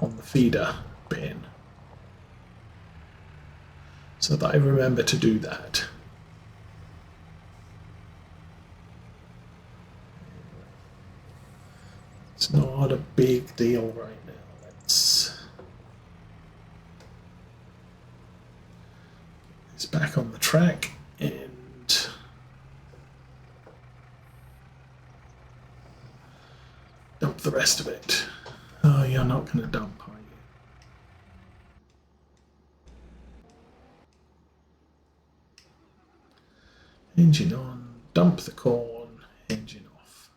on the feeder bin so that I remember to do that. It's not a big deal right now. Let's get this back on the track and dump the rest of it. Oh, you're not going to dump, are you? Engine on, dump the corn, engine off.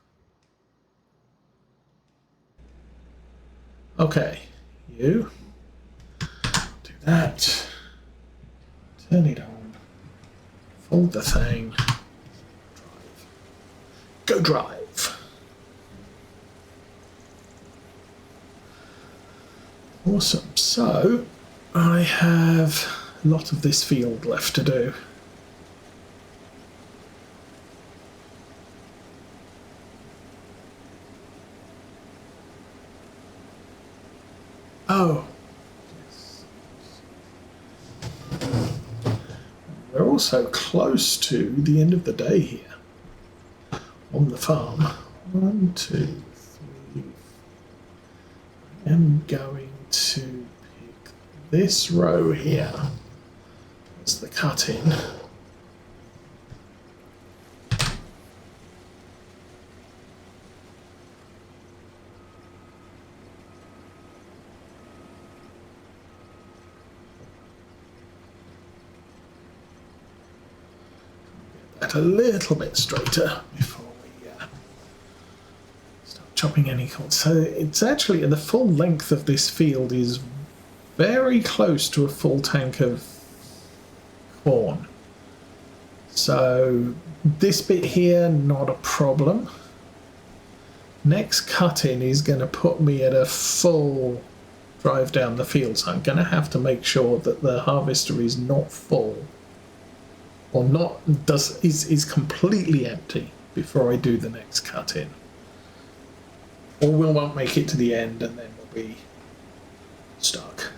Okay, you do that, turn it on, fold the thing, drive. Go drive. Awesome. So I have a lot of this field left to do. Oh, yes. We're also close to the end of the day here on the farm. 1, 2, 3. I am going to pick this row here as the cut-in. Get that a little bit straighter before we start chopping any corn. So it's actually, the full length of this field is very close to a full tank of corn. So this bit here, not a problem. Next cut-in is going to put me at a full drive down the field, so I'm going to have to make sure that the harvester is not full, or not is completely empty before I do the next cut-in, or we won't make it to the end and then we'll be stuck.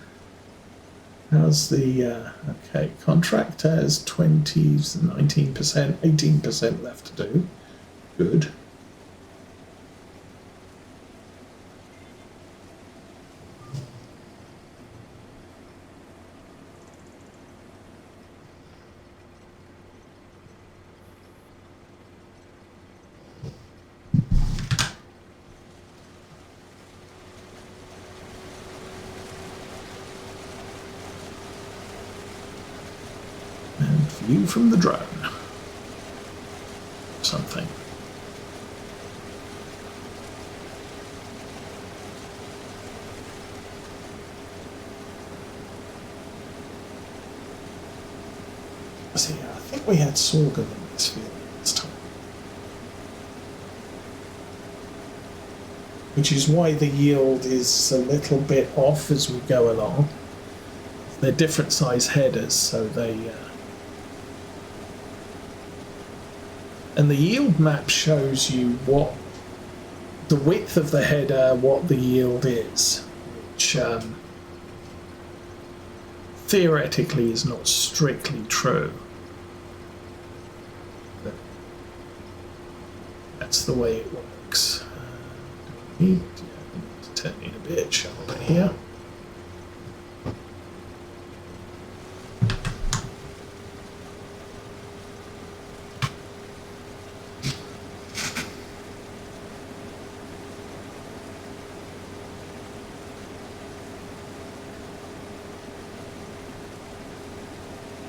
How's the okay, contract has 20, 19%, 18% left to do. Good. View from the drone. Something. See, I think we had sorghum in this field this time, which is why the yield is a little bit off as we go along. They're different size headers, so they and the yield map shows you what the width of the header, what the yield is, which theoretically is not strictly true. But that's the way it works. Do I need to turn in a bit, shovel it here.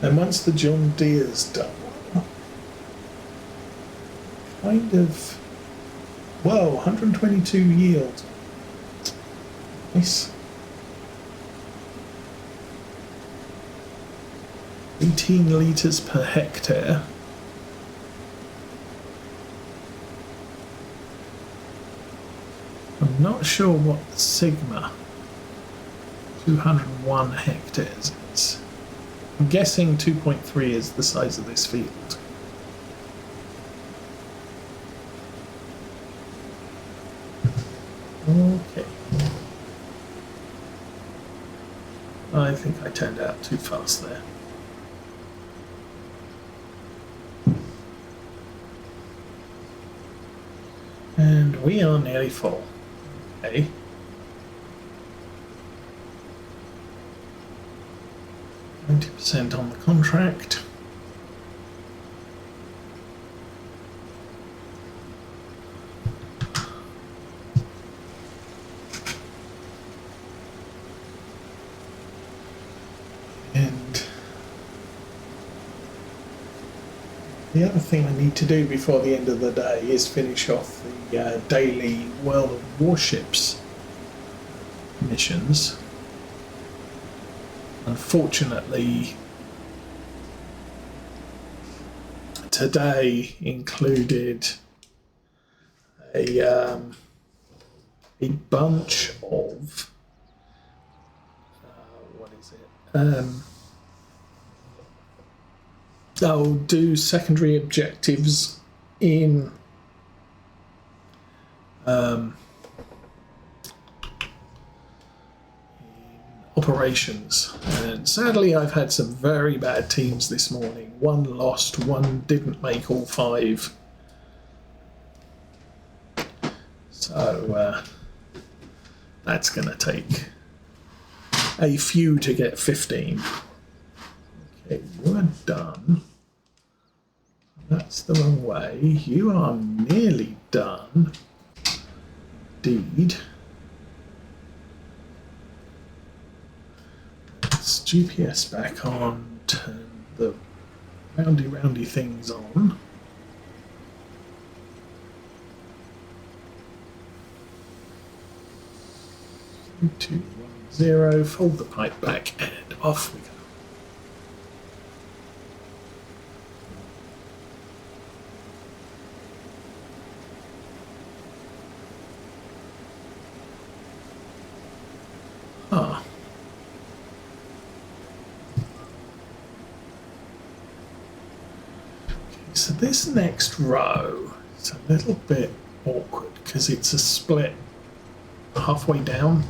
And once the John Deere's done, kind of, whoa, 122 yield. Nice. 18 litres per hectare. I'm not sure what the Sigma 201 hectares is. I'm guessing 2.3 is the size of this field. Okay. I think I turned out too fast there. And we are nearly full. Okay. %, on the contract. And the other thing I need to do before the end of the day is finish off the daily World of Warships missions. Unfortunately, today included a bunch of what is it? I'll do secondary objectives in operations, and sadly I've had some very bad teams this morning. One lost, one didn't make all 5, so that's going to take a few to get 15. Okay, you are done. That's the wrong way. You are nearly done. Indeed. Let's GPS back on, turn the roundy things on. Three, 2, 1, 0. Fold the pipe back and off we go. So this next row is a little bit awkward because it's a split halfway down.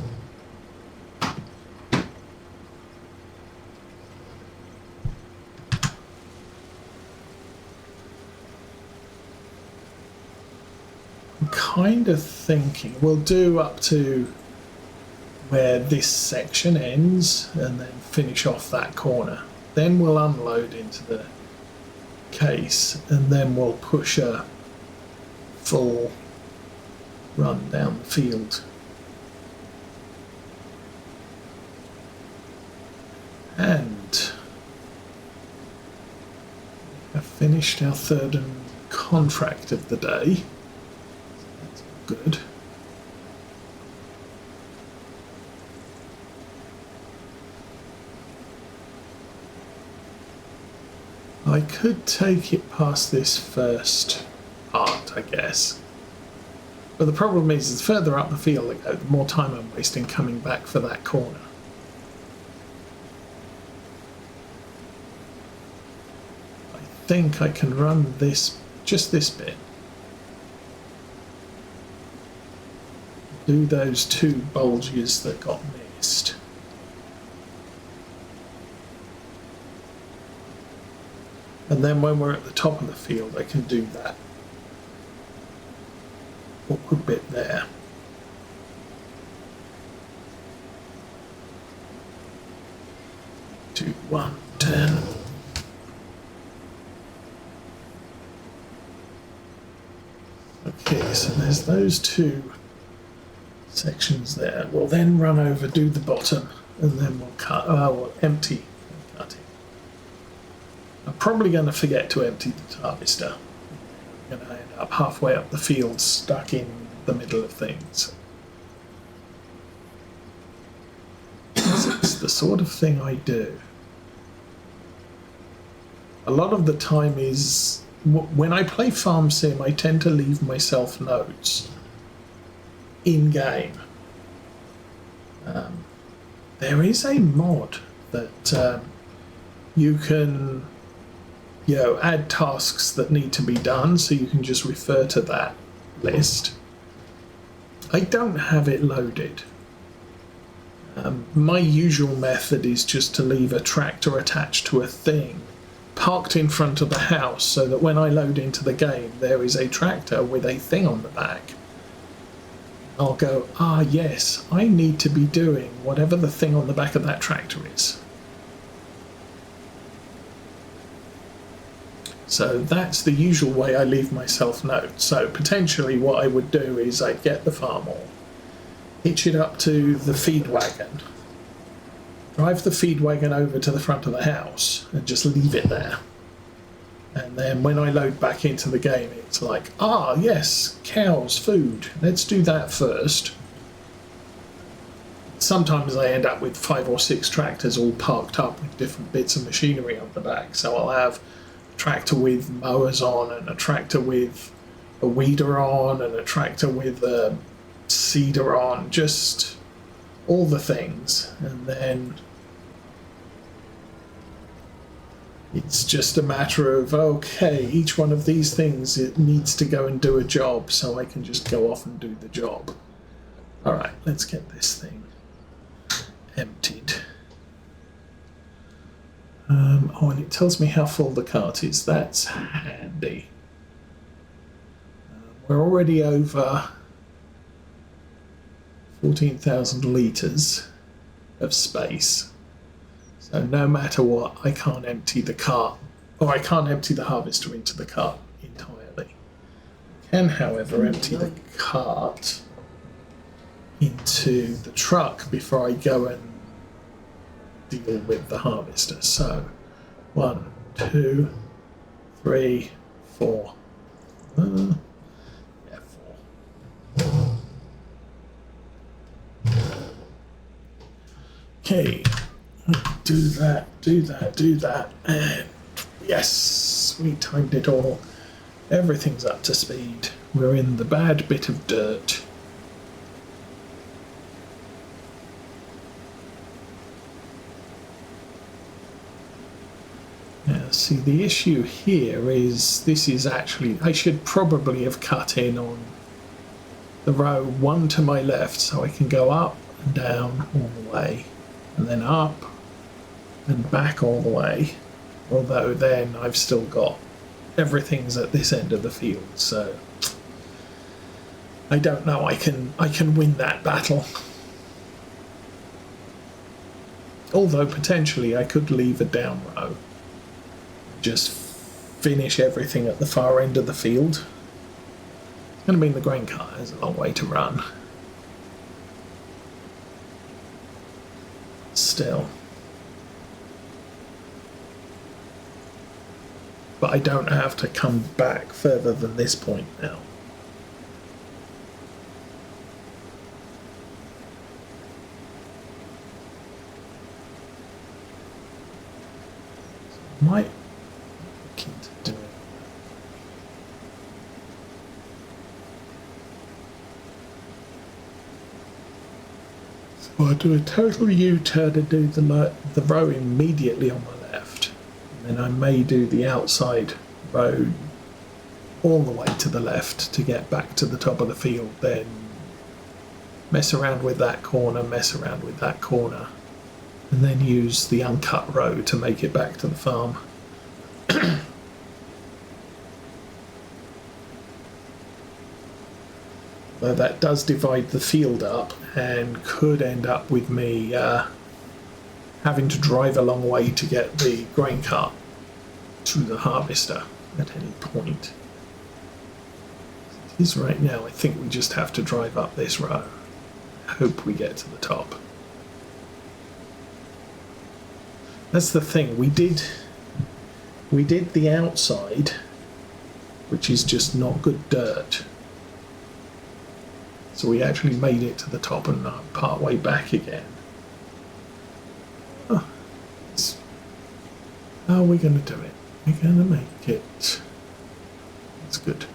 I'm kind of thinking we'll do up to where this section ends and then finish off that corner. Then we'll unload into the case and then we'll push a full run down the field. And we have finished our third contract of the day. So that's good. I could take it past this first part, I guess. But the problem is, the further up the field I go, the more time I'm wasting coming back for that corner. I think I can run this, just this bit. Do those 2 bulges that got missed. And then when we're at the top of the field, I can do that awkward bit there. Two, 1, 10. Okay, so there's those 2 sections there. We'll then run over, do the bottom, and then we'll cut. We'll empty and cut it. I'm probably going to forget to empty the harvester. I'm going to end up halfway up the field, stuck in the middle of things. It's the sort of thing I do. A lot of the time is, when I play Farm Sim, I tend to leave myself notes in-game. There is a mod that you can add tasks that need to be done, so you can just refer to that list. I don't have it loaded. My usual method is just to leave a tractor attached to a thing parked in front of the house so that when I load into the game there is a tractor with a thing on the back. I'll go, ah yes, I need to be doing whatever the thing on the back of that tractor is. So that's the usual way I leave myself notes. So potentially what I would do is I'd get the farm all, hitch it up to the feed wagon, drive the feed wagon over to the front of the house and just leave it there. And then when I load back into the game, it's like, ah, yes, cows, food. Let's do that first. Sometimes I end up with 5 or 6 tractors all parked up with different bits of machinery on the back. So I'll have a tractor with mowers on and a tractor with a weeder on and a tractor with a seeder on, just all the things. And then it's just a matter of, okay, each one of these things, it needs to go and do a job, so I can just go off and do the job. All right, let's get this thing emptied. Oh, and it tells me how full the cart is. That's handy. We're already over 14,000 litres of space. So no matter what, I can't empty the cart, or I can't empty the harvester into the cart entirely. I can, however, empty the cart into the truck before I go and deal with the harvester. So 1, 2, 3, 4. Yeah, 4. Okay. Do that, do that, do that, and yes, we timed it all. Everything's up to speed. We're in the bad bit of dirt. Now, see, the issue here is this is actually, I should probably have cut in on the row 1 to my left so I can go up and down all the way, and then up and back all the way, although then I've still got everything's at this end of the field, so I don't know, I can win that battle. Although potentially I could leave a down row, just finish everything at the far end of the field. It's going to mean the grain cart has a long way to run. Still. But I don't have to come back further than this point now. So I might look into doing it. So I'll do a total U-turn and do the row immediately on my left. Then I may do the outside road all the way to the left to get back to the top of the field, then mess around with that corner, mess around with that corner, and then use the uncut road to make it back to the farm. Though that does divide the field up and could end up with me having to drive a long way to get the grain cart to the harvester at any point. It is right now, I think we just have to drive up this row. Hope we get to the top. That's the thing, we did the outside, which is just not good dirt. So we actually made it to the top and part way back again. How are we going to do it? We're going to make it. That's good.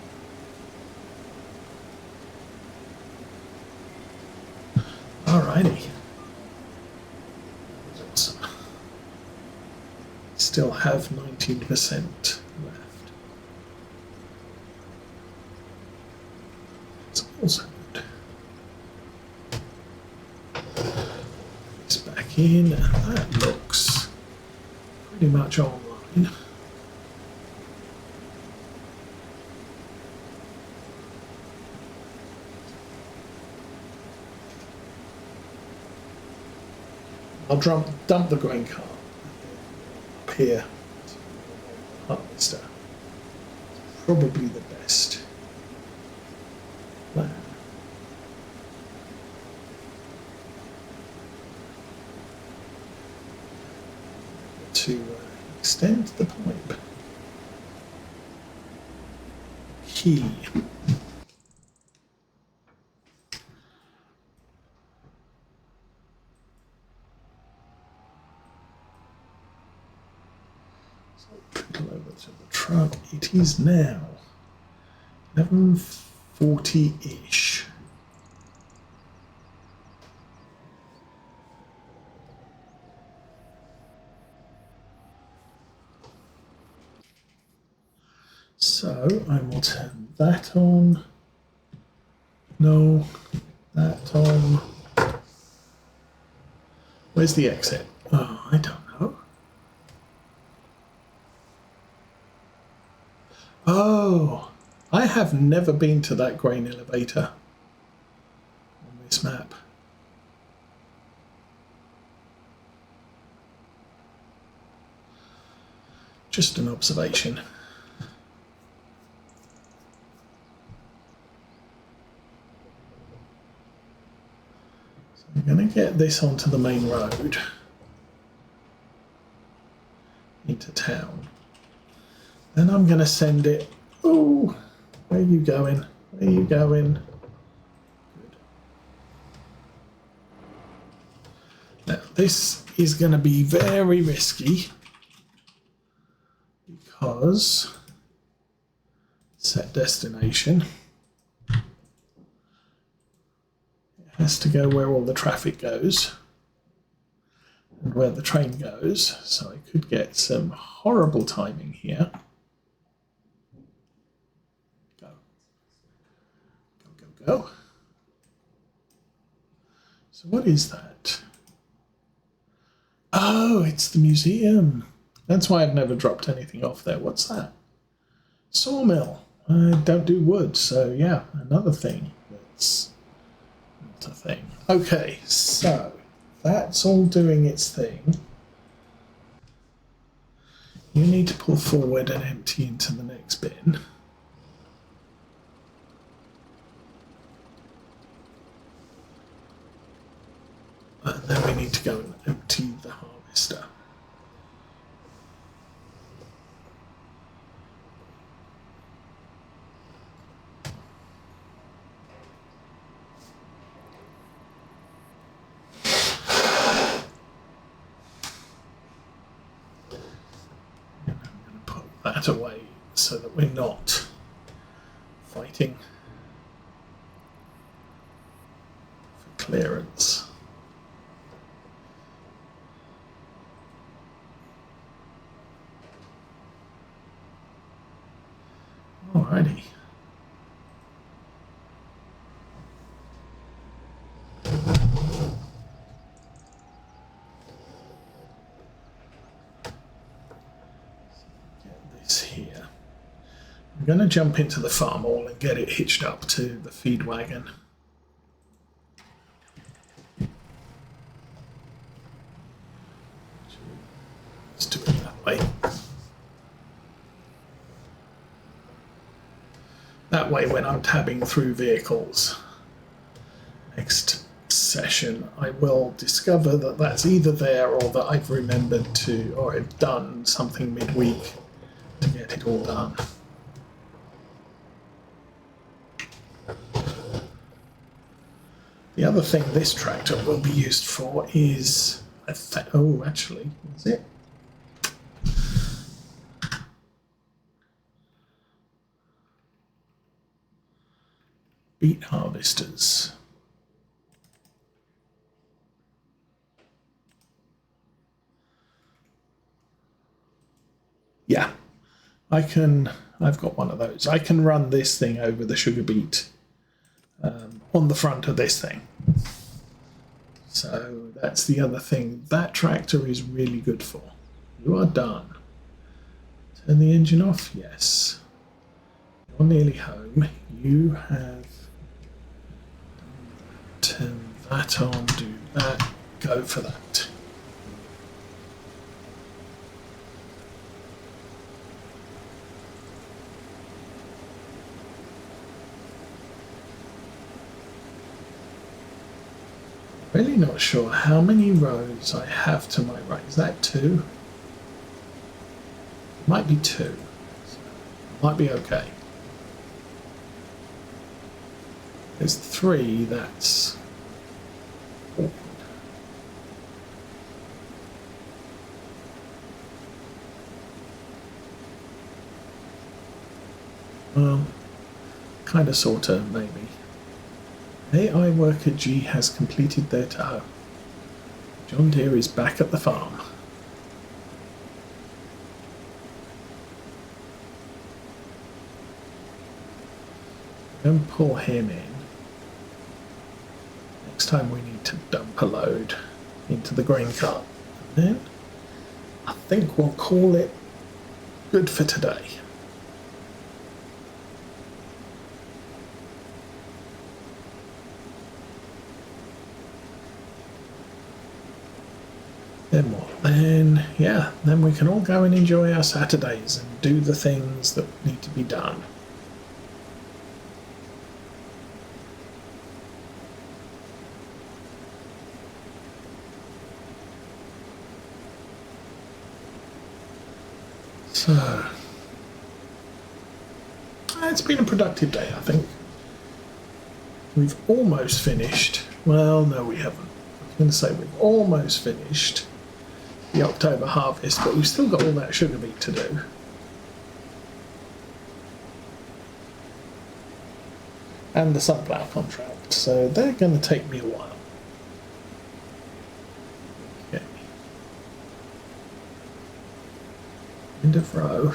Alrighty. Awesome. Still have 19% left. It's also good. back in, and that looks pretty much online. I'll dump the grain cart up here to the harvester. Probably the best plan. To extend the pipe. Key. Over to the truck. It is now 11:40-ish. So I will turn that on. No, that on. Where's the exit? Oh, I don't know. Oh, I have never been to that grain elevator on this map. Just an observation. So I'm going to get this onto the main road into town. Then I'm going to send it. Oh, where are you going? Where are you going? Good. Now, this is going to be very risky because set destination. It has to go where all the traffic goes and where the train goes. So I could get some horrible timing here. Go. So what is that? Oh, it's the museum. That's why I've never dropped anything off there. What's that? Sawmill. I don't do wood, so yeah, another thing that's not a thing. Okay, so that's all doing its thing. You need to pull forward and empty into the next bin. And then we need to go and empty the harvester. And I'm going to put that away so that we're not fighting for clearance. Alrighty. Get this here. I'm going to jump into the farm hall and get it hitched up to the feed wagon. Let's do it that way. That way, when I'm tabbing through vehicles next session, I will discover that that's either there or that I've remembered to, or I've done something midweek to get it all done. The other thing this tractor will be used for is, oh, actually, is it? Beet harvesters. Yeah, I've got one of those. I can run this thing over the sugar beet on the front of this thing. So that's the other thing that tractor is really good for. You are done. Turn the engine off? Yes. You're nearly home. You have... Turn that on, do that, go for that. Really not sure how many rows I have to my right. Is that 2? Might be 2. So might be okay. There's 3, that's awkward. Well, kind of, sort of, maybe. AI worker G has completed their tow. John Deere is back at the farm. Go and pull him in. Next time we need to dump a load into the grain cart. And then I think we'll call it good for today. Then what? Then we can all go and enjoy our Saturdays and do the things that need to be done. So, it's been a productive day, I think. We've almost finished. Well, no, we haven't. I was going to say we've almost finished the October harvest, but we've still got all that sugar beet to do. And the sunflower contract, so they're going to take me a while. Okay. End of row.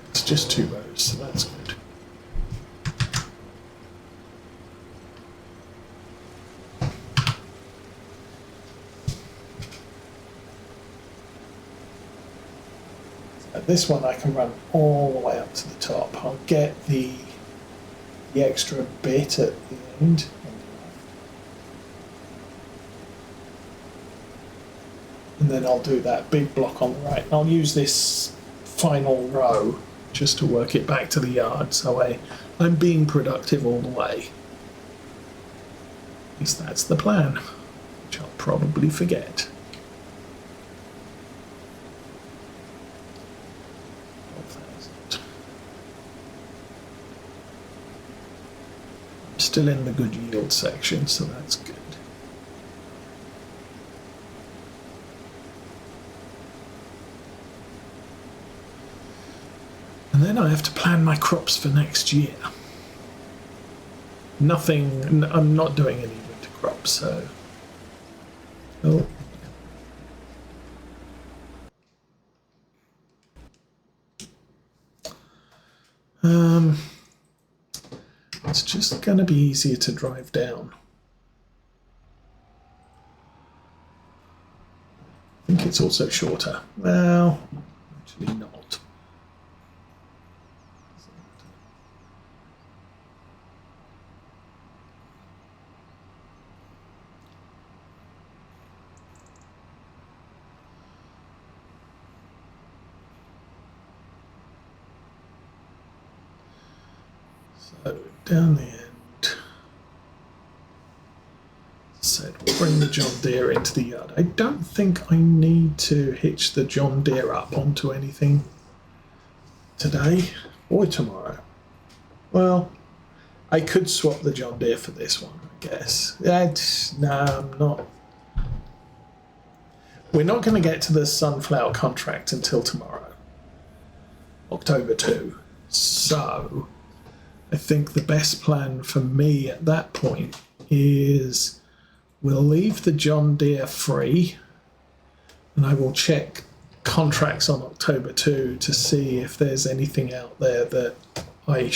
It's just 2 rows, so that's good. This one I can run all the way up to the top. I'll get the extra bit at the end. And then I'll do that big block on the right. And I'll use this final row just to work it back to the yard. So I'm being productive all the way. At least that's the plan, which I'll probably forget. Still in the good yield section, so that's good. And then I have to plan my crops for next year. Nothing, I'm not doing any winter crops, so. Oh. It's just going to be easier to drive down. I think it's also shorter. Well, actually not. So down the end, said we'll bring the John Deere into the yard. I don't think I need to hitch the John Deere up onto anything today or tomorrow. Well, I could swap the John Deere for this one, I guess. No, I'm not. We're not going to get to the sunflower contract until tomorrow, October 2. So I think the best plan for me at that point is we'll leave the John Deere free And I will check contracts on October 2 to see if there's anything out there that I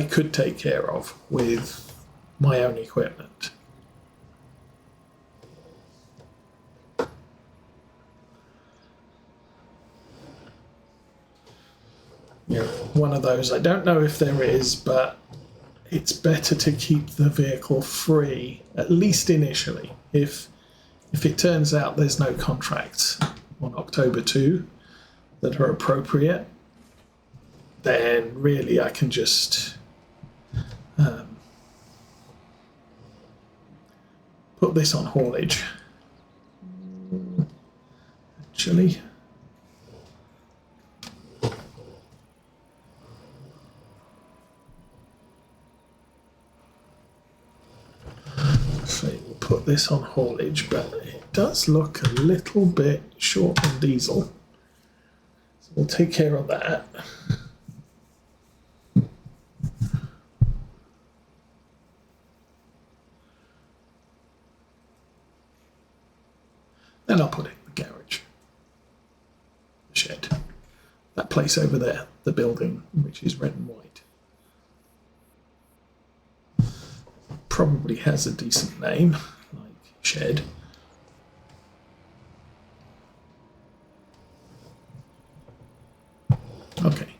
could take care of with my own equipment. You know, one of those, I don't know if there is, but it's better to keep the vehicle free, at least initially. If it turns out there's no contracts on October 2 that are appropriate, then really I can just put this on haulage. Actually, so we'll put this on haulage, but it does look a little bit short on diesel. So we'll take care of that. Then I'll put it in the garage, the shed, that place over there, the building, which is red and white. Probably has a decent name, like shed. Okay.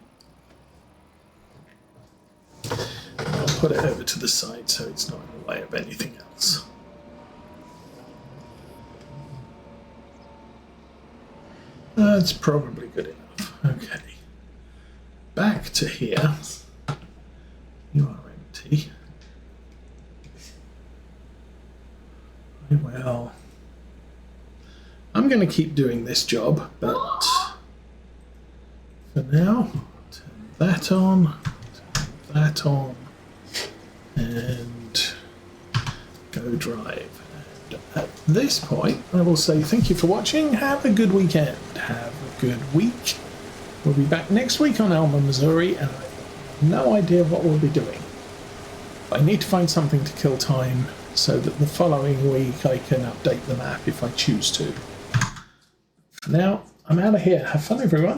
I'll put it over to the side so it's not in the way of anything else. That's probably good enough. Okay. Back to here. You are empty. Well, I'm going to keep doing this job, but for now, turn that on, and go drive. And at this point, I will say thank you for watching. Have a good weekend. Have a good week. We'll be back next week on Alma, Missouri, and I have no idea what we'll be doing. I need to find something to kill time so that the following week I can update the map if I choose to. For now, I'm out of here. Have fun, everyone.